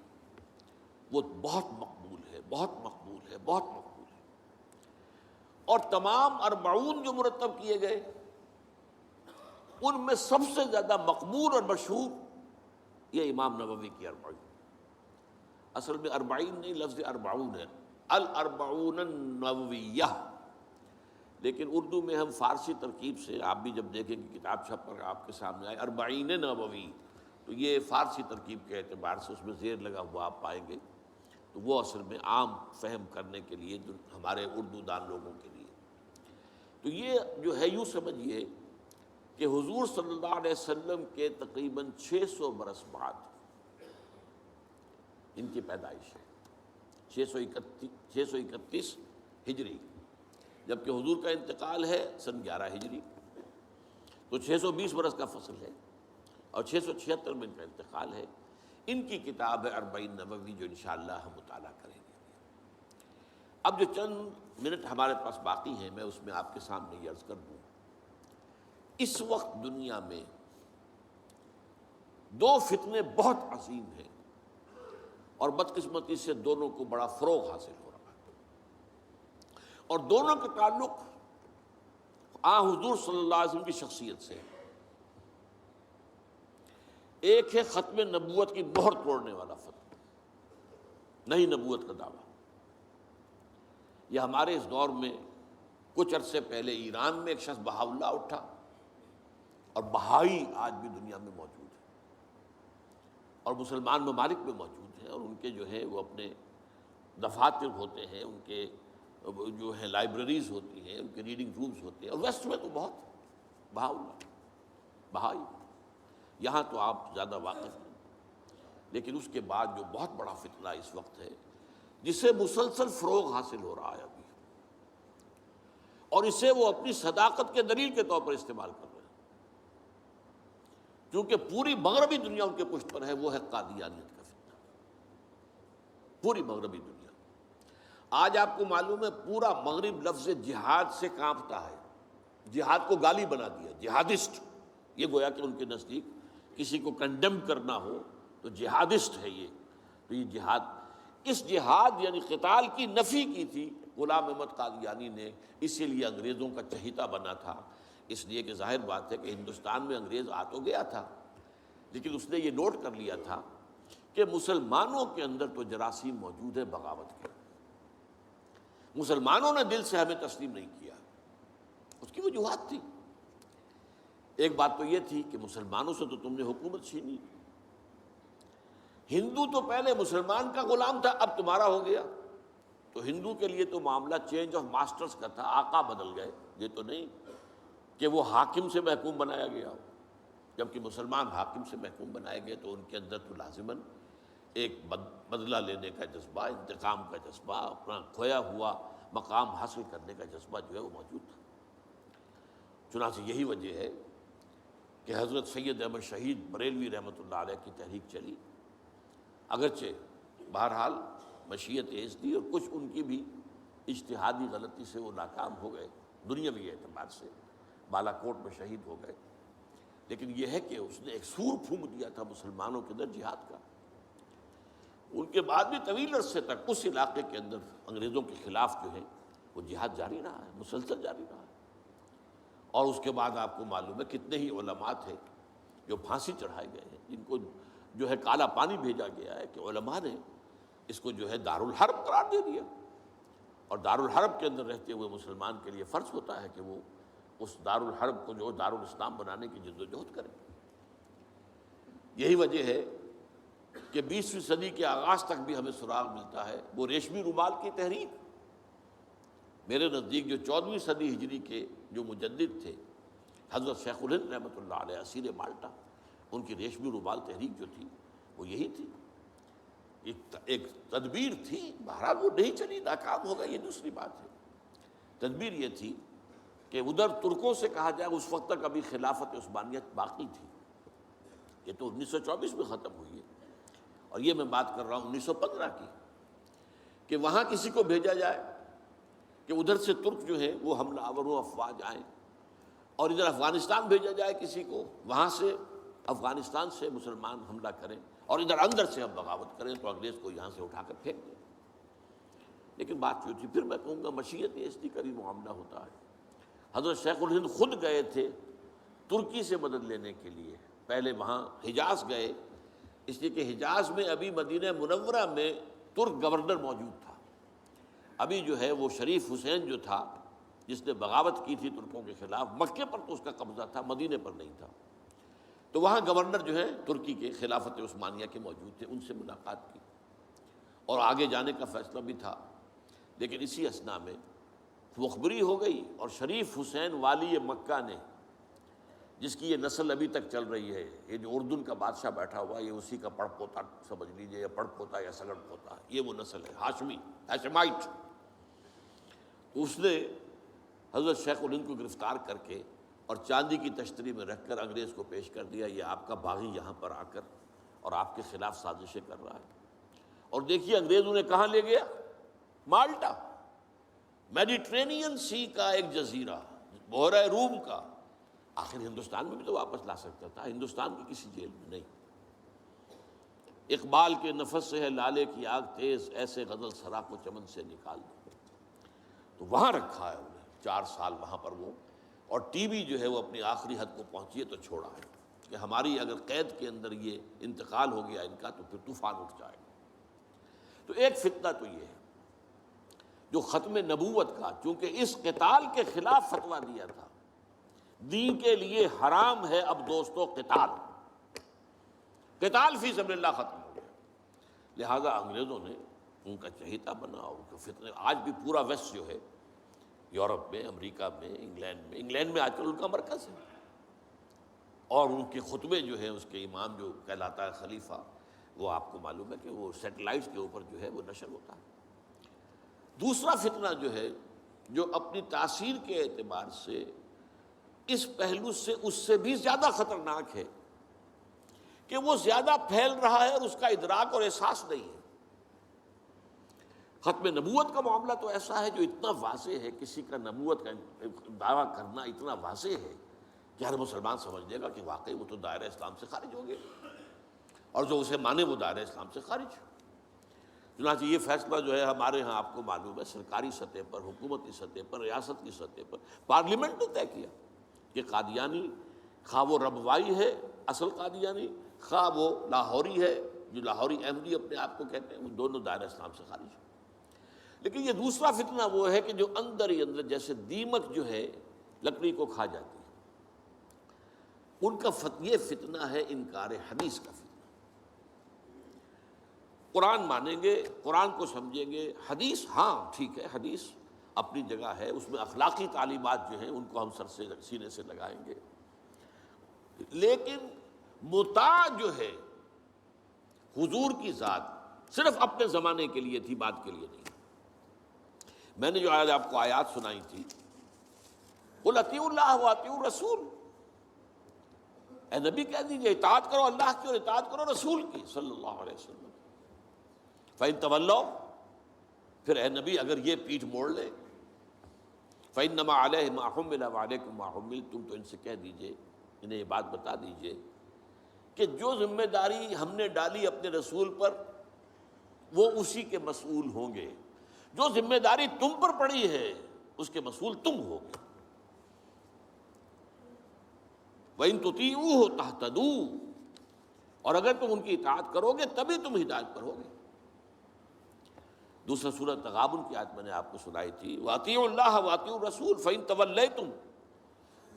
وہ بہت مقبول ہے، بہت مقبول ہے، بہت مقبول ہے۔ اور تمام 40 جو مرتب کیے گئے ان میں سب سے زیادہ مقبول اور مشہور یہ امام نووی کی 40۔ اصل میں 40 نہیں، لفظ 40 ہے، الاربعون النوویہ، لیکن اردو میں ہم فارسی ترکیب سے، آپ بھی جب دیکھیں کہ کتاب چھپ کر آپ کے سامنے آئے 40 نووی، تو یہ فارسی ترکیب کے اعتبار سے اس میں زیر لگا ہوا آپ پائیں گے، تو وہ اصل میں عام فہم کرنے کے لیے جو ہمارے اردو دان لوگوں کے لیے، تو یہ جو ہے یوں سمجھیے کہ حضور صلی اللہ علیہ وسلم کے تقریباً 600 برس بعد ان کی پیدائش ہے، 631 ہجری، جبکہ حضور کا انتقال ہے سن 11 ہجری، تو 620 برس کا فصل ہے، اور 676 میں ان کا انتقال ہے۔ ان کی کتاب ہے 40 نووی جو انشاءاللہ ہم مطالعہ کریں گے۔ اب جو چند منٹ ہمارے پاس باقی ہیں میں اس میں آپ کے سامنے یہ عرض کر دوں، اس وقت دنیا میں 2 فتنے بہت عظیم ہیں، اور بدقسمتی سے دونوں کو بڑا فروغ حاصل ہو رہا ہے، اور دونوں کے تعلق حضور صلی اللہ علیہ وسلم کی شخصیت سے۔ ایک ہے ختم نبوت کی مہر توڑنے والا فتویٰ، نئی نبوت کا دعویٰ۔ یہ ہمارے اس دور میں کچھ عرصے پہلے ایران میں ایک شخص بہاؤاللہ اٹھا، اور بہائی آج بھی دنیا میں موجود ہے، اور مسلمان ممالک میں موجود ہیں، اور ان کے جو ہے وہ اپنے دفاتر ہوتے ہیں، ان کے جو ہے لائبریریز ہوتی ہیں، ان کے ریڈنگ رومز ہوتے ہیں، اور ویسٹ میں تو بہت بہاؤاللہ بہائی، یہاں تو آپ زیادہ واقف ہیں، لیکن اس کے بعد جو بہت بڑا فتنہ اس وقت ہے جسے مسلسل فروغ حاصل ہو رہا ہے ابھی، اور اسے وہ اپنی صداقت کے دلیل کے طور پر استعمال کر رہے ہیں، کیونکہ پوری مغربی دنیا ان کے پشت پر ہے، وہ ہے قادیانیت کا فتنہ، پوری مغربی دنیا۔ آج آپ کو معلوم ہے پورا مغرب لفظ جہاد سے کانپتا ہے، جہاد کو گالی بنا دیا، جہادسٹ، یہ گویا کہ ان کے نزدیک کسی کو کنڈیم کرنا ہو تو جہادسٹ ہے یہ، تو یہ جہاد، اس جہاد یعنی قتال کی نفی کی تھی غلام احمد قادیانی نے، اسی لیے انگریزوں کا چہیتا بنا تھا، اس لیے کہ ظاہر بات ہے کہ ہندوستان میں انگریز آ تو گیا تھا، لیکن اس نے یہ نوٹ کر لیا تھا کہ مسلمانوں کے اندر تو جراثیم موجود ہے بغاوت کے، مسلمانوں نے دل سے ہمیں تسلیم نہیں کیا، اس کی وجوہات تھی۔ ایک بات تو یہ تھی کہ مسلمانوں سے تو تم نے حکومت چھینی، ہندو تو پہلے مسلمان کا غلام تھا، اب تمہارا ہو گیا، تو ہندو کے لیے تو معاملہ چینج آف ماسٹرز کا تھا، آقا بدل گئے، یہ تو نہیں کہ وہ حاکم سے محکوم بنایا گیا ہو، جبکہ مسلمان حاکم سے محکوم بنائے گئے تو ان کے اندر تو لازماً ایک بدلہ لینے کا جذبہ، انتقام کا جذبہ، اپنا کھویا ہوا مقام حاصل کرنے کا جذبہ جو ہے وہ موجود تھا۔ چنانچہ یہی وجہ ہے کہ حضرت سید احمد شہید بریلوی رحمۃ اللہ علیہ کی تحریک چلی، اگرچہ بہرحال مشیت ایز دی، اور کچھ ان کی بھی اجتہادی غلطی سے وہ ناکام ہو گئے، دنیاوی اعتبار سے بالا کوٹ میں شہید ہو گئے، لیکن یہ ہے کہ اس نے ایک سور پھونک دیا تھا مسلمانوں کے اندر جہاد کا۔ ان کے بعد بھی طویل عرصے تک اس علاقے کے اندر انگریزوں کے خلاف جو ہے وہ جہاد جاری رہا ہے، مسلسل جاری رہا ہے۔ اور اس کے بعد آپ کو معلوم ہے کتنے ہی علماء تھے جو پھانسی چڑھائے گئے ہیں، جن کو جو ہے کالا پانی بھیجا گیا ہے کہ علماء نے اس کو جو ہے دارالحرب قرار دے دیا، اور دارالحرب کے اندر رہتے ہوئے مسلمان کے لیے فرض ہوتا ہے کہ وہ اس دارالحرب کو جو دارالاسلام بنانے کی جد و جہد کرے۔ یہی وجہ ہے کہ 20ویں صدی کے آغاز تک بھی ہمیں سراغ ملتا ہے وہ ریشمی رومال کی تحریک۔ میرے نزدیک جو 14ویں صدی ہجری کے جو مجدد تھے حضرت شیخ الہند رحمۃ اللہ علیہ اسیر مالٹا، ان کی ریشمی رومال تحریک جو تھی وہ یہی تھی، ایک تدبیر تھی، بہرحال وہ نہیں چلی، ناکام ہو گئی، یہ دوسری بات ہے۔ تدبیر یہ تھی کہ ادھر ترکوں سے کہا جائے اس وقت تک ابھی خلافت عثمانیت باقی تھی، یہ تو 1924 میں ختم ہوئی ہے، اور یہ میں بات کر رہا ہوں 1915 کی، کہ وہاں کسی کو بھیجا جائے کہ ادھر سے ترک جو ہے وہ حملہ آور افواج آئیں، اور ادھر افغانستان بھیجا جائے کسی کو، وہاں سے افغانستان سے مسلمان حملہ کریں اور ادھر اندر سے ہم بغاوت کریں تو انگریز کو یہاں سے اٹھا کر پھینک دیں۔ لیکن بات جو تھی، پھر میں کہوں گا مشیت ایسی کا بھی معاملہ ہوتا ہے۔ حضرت شیخ الہند خود گئے تھے ترکی سے مدد لینے کے لیے، پہلے وہاں حجاز گئے، اس لیے کہ حجاز میں ابھی مدینہ منورہ میں ترک گورنر موجود تھا، ابھی جو ہے وہ شریف حسین جو تھا جس نے بغاوت کی تھی ترکوں کے خلاف، مکے پر تو اس کا قبضہ تھا، مدینے پر نہیں تھا، تو وہاں گورنر جو ہے ترکی کے خلافت عثمانیہ کے موجود تھے، ان سے ملاقات کی اور آگے جانے کا فیصلہ بھی تھا۔ لیکن اسی اثنا میں مخبری ہو گئی، اور شریف حسین والی مکہ نے، جس کی یہ نسل ابھی تک چل رہی ہے، یہ جو اردن کا بادشاہ بیٹھا ہوا، یہ اسی کا پڑ پوتا سمجھ لیجئے، یا پڑ پوتا یا سگڑ پوتا، یہ وہ نسل ہے ہاشمی، ہاشمائٹ۔ اس نے حضرت شیخ الہند کو گرفتار کر کے اور چاندی کی تشتری میں رکھ کر انگریز کو پیش کر دیا، یہ آپ کا باغی یہاں پر آ کر اور آپ کے خلاف سازشیں کر رہا ہے۔ اور دیکھیے انگریز انہیں کہاں لے گیا، مالٹا، میڈیٹرینین سی کا ایک جزیرہ، بحیرہ روم کا۔ آخر ہندوستان میں بھی تو واپس لا سکتا تھا، ہندوستان کی کسی جیل میں نہیں۔ اقبال کے نفس سے ہے لالے کی آگ تیز، ایسے غزل سرا کو چمن سے نکال دو، تو وہاں رکھا ہے انہیں 4 سال وہاں پر وہ، اور ٹی وی جو ہے وہ اپنی آخری حد کو پہنچی ہے تو چھوڑا ہے کہ ہماری اگر قید کے اندر یہ انتقال ہو گیا ان کا تو پھر طوفان اٹھ جائے گا۔ تو ایک فتنہ تو یہ ہے جو ختم نبوت کا، چونکہ اس قتال کے خلاف فتویٰ دیا تھا، دین کے لیے حرام ہے اب دوستو قتال، قتال فی سبیل اللہ ختم ہو گیا، لہذا انگریزوں نے ان کا چہیتا بنا، اور ان کے فتنے آج بھی پورا ویسٹ جو ہے، یورپ میں، امریکہ میں، انگلینڈ میں آج کل ان کا مرکز ہے، اور ان کے خطبے جو ہیں اس کے امام جو کہلاتا ہے خلیفہ، وہ آپ کو معلوم ہے کہ وہ سیٹلائٹس کے اوپر جو ہے وہ نشر ہوتا ہے۔ دوسرا فتنہ جو ہے، جو اپنی تاثیر کے اعتبار سے اس پہلو سے اس سے بھی زیادہ خطرناک ہے کہ وہ زیادہ پھیل رہا ہے اور اس کا ادراک اور احساس نہیں ہے۔ ختم نبوت کا معاملہ تو ایسا ہے جو اتنا واضح ہے، کسی کا نبوت کا دعویٰ کرنا اتنا واضح ہے کہ ہر مسلمان سمجھ لے گا کہ واقعی وہ تو دائرہ اسلام سے خارج ہو گئے، اور جو اسے مانے وہ دائرہ اسلام سے خارج۔ چنانچہ یہ فیصلہ جو ہے ہمارے ہاں آپ کو معلوم ہے سرکاری سطح پر، حکومتی سطح پر، ریاست کی سطح پر، پارلیمنٹ نے طے کیا کہ قادیانی خواہ وہ ربوائی ہے اصل قادیانی، خواہ وہ لاہوری ہے جو لاہوری احمدی اپنے آپ کو کہتے ہیں، وہ دونوں دائرہ اسلام سے خارج ہیں۔ لیکن یہ دوسرا فتنہ وہ ہے کہ جو اندر ہی اندر جیسے دیمک جو ہے لکڑی کو کھا جاتی ہے، ان کا یہ فتنہ ہے انکار حدیث کا فتنہ۔ قرآن مانیں گے، قرآن کو سمجھیں گے، حدیث ہاں ٹھیک ہے، حدیث اپنی جگہ ہے، اس میں اخلاقی تعلیمات جو ہیں ان کو ہم سر سے سینے سے لگائیں گے، لیکن مطاع جو ہے حضور کی ذات صرف اپنے زمانے کے لیے تھی، بعد کے لیے نہیں۔ میں نے جو آج آپ کو آیات سنائی تھی، قل اطیعوا اللہ واطیعوا الرسول، اے نبی کہہ دیجیے اطاعت کرو اللہ کی اور اطاعت کرو رسول کی صلی اللہ علیہ وسلم۔ فَإِن تَوَلَّوْا، پھر اے نبی اگر یہ پیٹھ موڑ لے، فَإِنَّمَا عَلَيْهِ مَا حُمِّلَ وَعَلَيْكُمْ مَا حُمِّلْتُمْ، تو ان سے کہہ دیجیے، انہیں یہ بات بتا دیجیے کہ جو ذمہ داری ہم نے ڈالی اپنے رسول پر وہ اسی کے مسئول ہوں گے. جو ذمہ داری تم پر پڑی ہے اس کے مسئول تم ہوگے. وَإِن تُطِيعُوهُ تَهْتَدُوا، اور اگر تم ان کی اطاعت کرو گے تبھی تم ہدایت پر ہوگے. دوسرا سورۃ تغابن کی آیت میں نے آپ کو سنائی تھی، وَأَطِيعُوا اللَّهَ وَأَطِيعُوا الرَّسُولَ فَإِن تَوَلَّيْتُمْ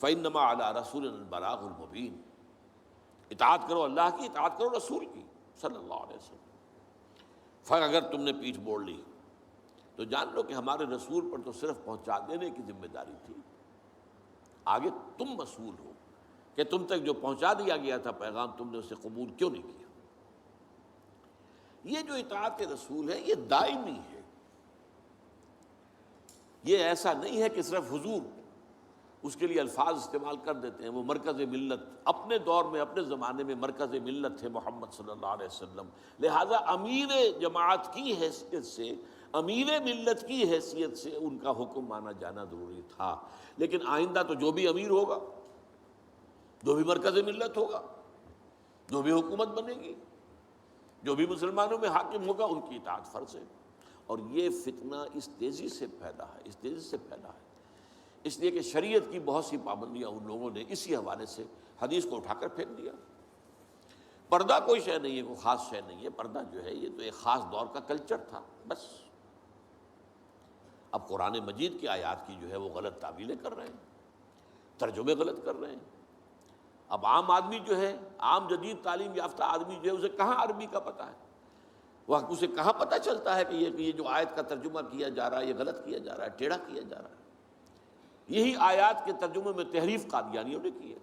فَإِنَّمَا عَلَىٰ رَسُولِنَا الْبَلَاغُ الْمُبِينُ. اطاعت کرو اللہ کی، اطاعت کرو رسول کی صلی اللہ علیہ وسلم. اگر تم نے پیٹھ موڑ لی تو جان لو کہ ہمارے رسول پر تو صرف پہنچا دینے کی ذمہ داری تھی، آگے تم مسئول ہو کہ تم تک جو پہنچا دیا گیا تھا پیغام تم نے اسے قبول کیوں نہیں کیا. یہ جو اطاعت رسول ہے یہ دائمی ہے، یہ ایسا نہیں ہے کہ صرف حضور اس کے لیے الفاظ استعمال کر دیتے ہیں. وہ مرکز ملت اپنے دور میں اپنے زمانے میں مرکز ملت تھے محمد صلی اللہ علیہ وسلم، لہذا امیر جماعت کی حیثیت سے، امیر ملت کی حیثیت سے ان کا حکم مانا جانا ضروری تھا. لیکن آئندہ تو جو بھی امیر ہوگا، جو بھی مرکز ملت ہوگا، جو بھی حکومت بنے گی، جو بھی مسلمانوں میں حاکم ہوگا، ان کی اطاعت فرض ہے. اور یہ فتنہ اس تیزی سے پھیلا ہے، اس تیزی سے پھیلا ہے، اس لیے کہ شریعت کی بہت سی پابندیاں ان لوگوں نے اسی حوالے سے حدیث کو اٹھا کر پھینک دیا. پردہ کوئی شے نہیں ہے، کوئی خاص شے نہیں ہے. پردہ جو ہے یہ تو ایک خاص دور کا کلچر تھا بس. اب قرآن مجید کی آیات کی جو ہے وہ غلط تعویلیں کر رہے ہیں، ترجمے غلط کر رہے ہیں. اب عام آدمی جو ہے، عام جدید تعلیم یافتہ آدمی جو ہے، اسے کہاں عربی کا پتہ ہے؟ وہ اسے کہاں پتہ چلتا ہے کہ یہ جو آیت کا ترجمہ کیا جا رہا ہے یہ غلط کیا جا رہا ہے، ٹیڑھا کیا جا رہا ہے. یہی آیات کے ترجمے میں تحریف قادیانیوں نے کی ہے.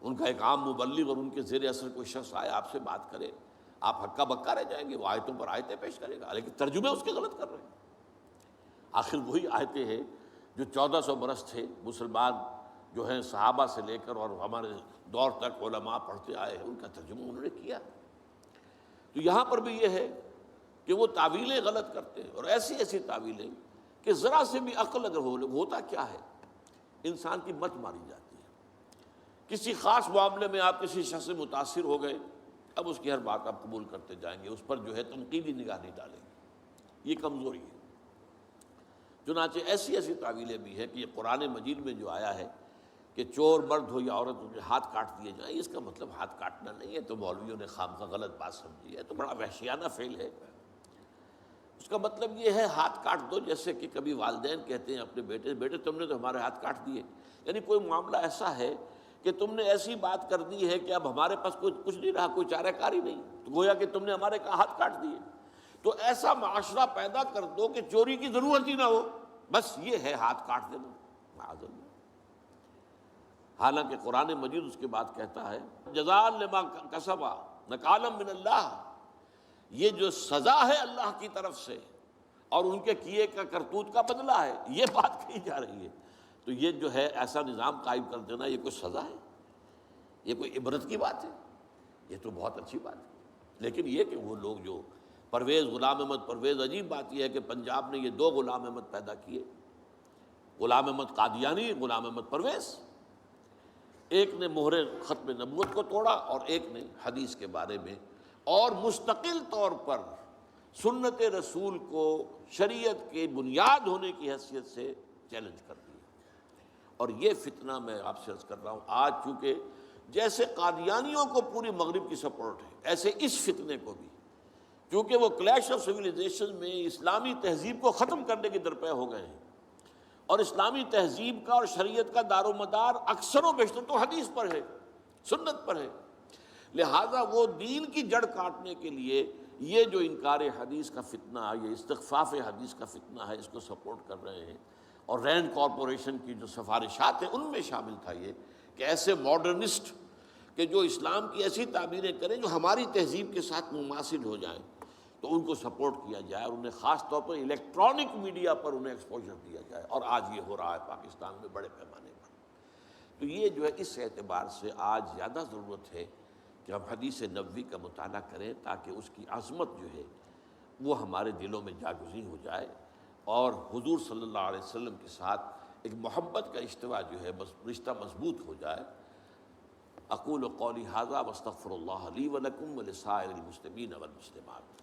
ان کا ایک عام مبلغ اور ان کے زیر اثر کوئی شخص آئے آپ سے بات کرے، آپ ہکا بکا رہ جائیں گے. وہ آیتوں پر آیتیں پیش کرے گا لیکن ترجمے اس کے غلط کر رہے ہیں. آخر وہی آیتیں ہیں جو 1400 برس تھے مسلمان جو ہیں صحابہ سے لے کر اور ہمارے دور تک علماء پڑھتے آئے ہیں، ان کا ترجمہ انہوں نے کیا. تو یہاں پر بھی یہ ہے کہ وہ تعویلیں غلط کرتے ہیں، اور ایسی ایسی تعویلیں کہ ذرا سے بھی عقل اگر ہوتا کیا ہے، انسان کی مت ماری جاتی ہے. کسی خاص معاملے میں آپ کسی شخص سے متاثر ہو گئے، اب اس کی ہر بات آپ قبول کرتے جائیں گے، اس پر جو ہے تنقیدی نگاہ نہیں ڈالیں گے. یہ کمزوری ہے. چنانچہ ایسی ایسی تعویلیں بھی ہیں کہ یہ قرآن مجید میں جو آیا ہے کہ چور مرد ہو یا عورت ہو ہاتھ کاٹ دیے جائیں، اس کا مطلب ہاتھ کاٹنا نہیں ہے. تو مولویوں نے خامخواہ غلط بات سمجھی ہے، تو بڑا وحشیانہ فعل ہے. اس کا مطلب یہ ہے ہاتھ کاٹ دو، جیسے کہ کبھی والدین کہتے ہیں اپنے بیٹے تم نے تو ہمارے ہاتھ کاٹ دیے. یعنی کوئی معاملہ ایسا ہے کہ تم نے ایسی بات کر دی ہے کہ اب ہمارے پاس کچھ نہیں رہا، کوئی چارہ کاری نہیں، تو گویا کہ تم نے ہمارے ہاتھ کاٹ دیے. تو ایسا معاشرہ پیدا کر دو کہ چوری کی ضرورت ہی نہ ہو، بس یہ ہے ہاتھ کاٹ دینا. معاذ اللہ. حالانکہ قرآن مجید اس کے بعد کہتا ہے جزاء لما کسبا نکالا من اللہ، یہ جو سزا ہے اللہ کی طرف سے اور ان کے کیے کا کرتوت کا بدلہ ہے، یہ بات کہی جا رہی ہے. تو یہ جو ہے ایسا نظام قائم کر دینا، یہ کوئی سزا ہے؟ یہ کوئی عبرت کی بات ہے؟ یہ تو بہت اچھی بات ہے. لیکن یہ کہ وہ لوگ جو پرویز غلام احمد پرویز، عجیب بات یہ ہے کہ پنجاب نے یہ دو غلام احمد پیدا کیے، غلام احمد قادیانی، غلام احمد پرویز. ایک نے مہر ختم نبوت کو توڑا اور ایک نے حدیث کے بارے میں اور مستقل طور پر سنت رسول کو شریعت کے بنیاد ہونے کی حیثیت سے چیلنج کر دیا. اور یہ فتنہ میں آپ سے عرض کر رہا ہوں، آج چونکہ جیسے قادیانیوں کو پوری مغرب کی سپورٹ ہے، ایسے اس فتنے کو بھی، کیونکہ وہ کلیش آف سویلائزیشن میں اسلامی تہذیب کو ختم کرنے کے درپے ہو گئے ہیں، اور اسلامی تہذیب کا اور شریعت کا دار و مدار اکثر و بیشتر تو حدیث پر ہے، سنت پر ہے. لہذا وہ دین کی جڑ کاٹنے کے لیے یہ جو انکار حدیث کا فتنہ، یہ استخفاف حدیث کا فتنہ ہے، اس کو سپورٹ کر رہے ہیں. اور رینڈ کارپوریشن کی جو سفارشات ہیں ان میں شامل تھا یہ کہ ایسے ماڈرنسٹ کہ جو اسلام کی ایسی تعبیریں کریں جو ہماری تہذیب کے ساتھ مماثل ہو جائیں، تو ان کو سپورٹ کیا جائے اور انہیں خاص طور پر الیکٹرانک میڈیا پر انہیں ایکسپوجر دیا جائے. اور آج یہ ہو رہا ہے پاکستان میں بڑے پیمانے پر. تو یہ جو ہے اس اعتبار سے آج زیادہ ضرورت ہے کہ ہم حدیث نبوی کا مطالعہ کریں تاکہ اس کی عظمت جو ہے وہ ہمارے دلوں میں جاگزیں ہو جائے اور حضور صلی اللہ علیہ وسلم کے ساتھ ایک محبت کا اشتوا جو ہے رشتہ مضبوط ہو جائے. اقول قولی ھذا واستغفر اللہ لی ولکم ولسائر المسلمین والمسلمات.